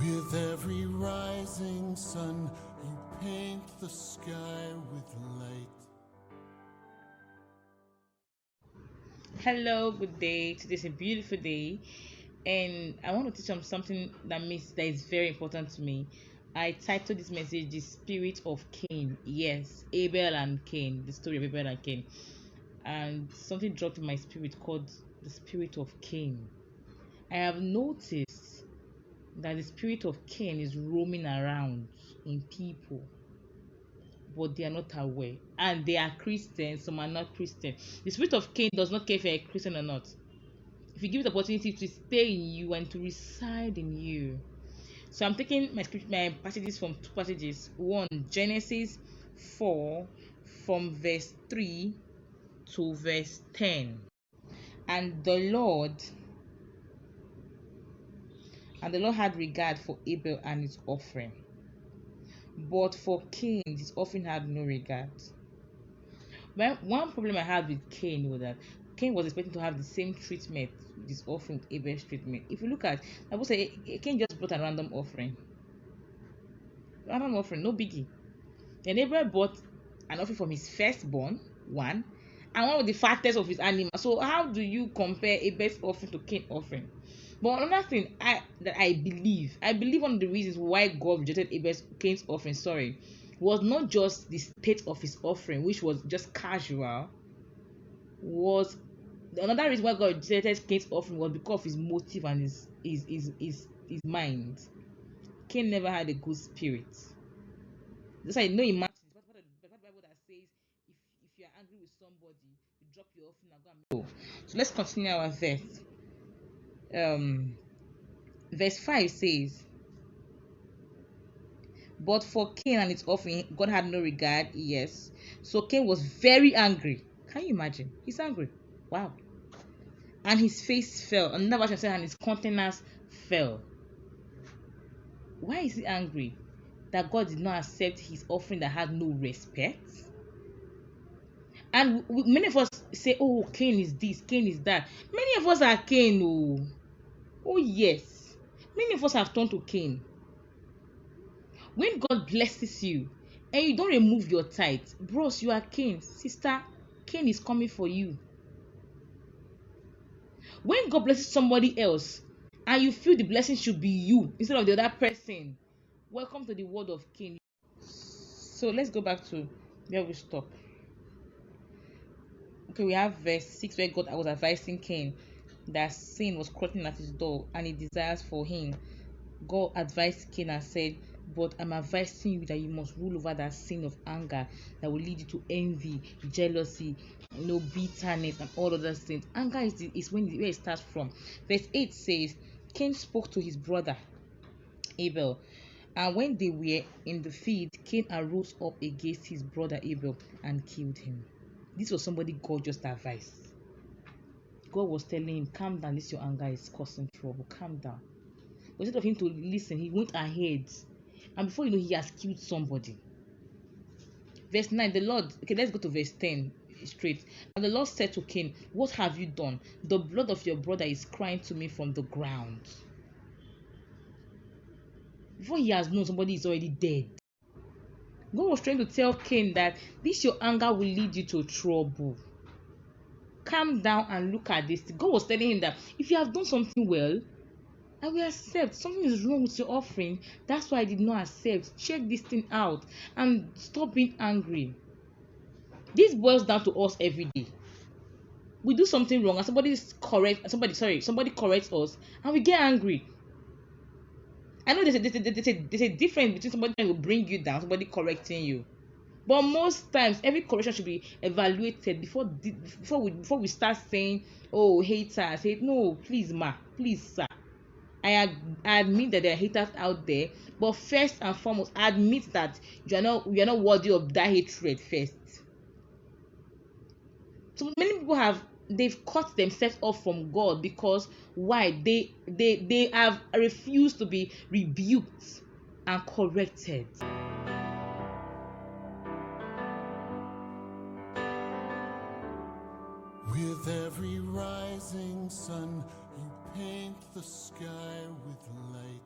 With every rising sun, you paint the sky with light. Hello, good day. Today's a beautiful day, and I want to teach you something that is very important to me. I titled this message "The Spirit of Cain." Yes, Abel and Cain, the story of Abel and Cain, and something dropped in my spirit called the Spirit of Cain. I have noticed that the spirit of Cain is roaming around in people, but they are not aware, and they are Christians. Some are not Christian. The spirit of Cain does not care if you're a Christian or not. If you give it the opportunity to stay in you and to reside in you. So I'm taking my passages from two passages. One, Genesis 4, from verse 3 to verse 10. And the Lord had regard for Abel and his offering, but for Cain his offering had no regard. One problem I had with Cain was that Cain was expecting to have the same treatment with his offering with Abel's treatment. If you look at, I would say Cain just brought a random offering, no biggie. Then Abel bought an offering from his firstborn, one, and one of the fattest of his animals. So how do you compare Abel's offering to Cain's offering? But another thing I believe one of the reasons why God rejected Cain's offering, was not just the state of his offering, which was just casual. Was another reason why God rejected Cain's offering was because of his motive and his mind. Cain never had a good spirit. That's why in Matthew, the Bible that says if you are angry with somebody, you drop your offering and go and make. So let's continue our verse. Verse 5 says, but for Cain and his offering, God had no regard. Yes. So Cain was very angry. Can you imagine? He's angry. Wow. And his face fell. Another version said, and his countenance fell. Why is he angry? That God did not accept his offering that had no respect? And many of us say, oh, Cain is this, Cain is that. Many of us are Cain. Oh yes. Many of us have turned to Cain. When God blesses you and you don't remove your tithe, bros, you are Cain. Sister, Cain is coming for you. When God blesses somebody else and you feel the blessing should be you instead of the other person, welcome to the world of Cain. So let's go back to where we stop. Okay, we have verse 6 where God was advising Cain that sin was crouching at his door and he desires for him. God advised Cain and said, but I'm advising you that you must rule over that sin of anger that will lead you to envy, jealousy, bitterness, and all other things. Anger is where it starts from. Verse 8 says, Cain spoke to his brother Abel, and when they were in the field, Cain arose up against his brother Abel and killed him. This was somebody God just advised. God was telling him, calm down, this your anger is causing trouble, calm down. But instead of him to listen, he went ahead, and before you know, he has killed somebody. Verse 9, the Lord, okay, let's go to verse 10 straight. And the Lord said to Cain, what have you done? The blood of your brother is crying to me from the ground. Before he has known, somebody is already dead. God was trying to tell Cain that this your anger will lead you to trouble. Calm down and look at this. God was telling him that if you have done something well, I will accept. Something is wrong with your offering. That's why I did not accept. Check this thing out and stop being angry. This boils down to us every day. We do something wrong and somebody corrects us and we get angry. I know there's a difference between somebody trying to bring you down, somebody correcting you. But most times, every correction should be evaluated before we start saying, "Oh, haters, hate." No, please, please, sir. I admit that there are haters out there, but first and foremost, admit that you are not worthy of that hatred first. So many people they've cut themselves off from God because why? They have refused to be rebuked and corrected. With every rising sun, you paint the sky with light.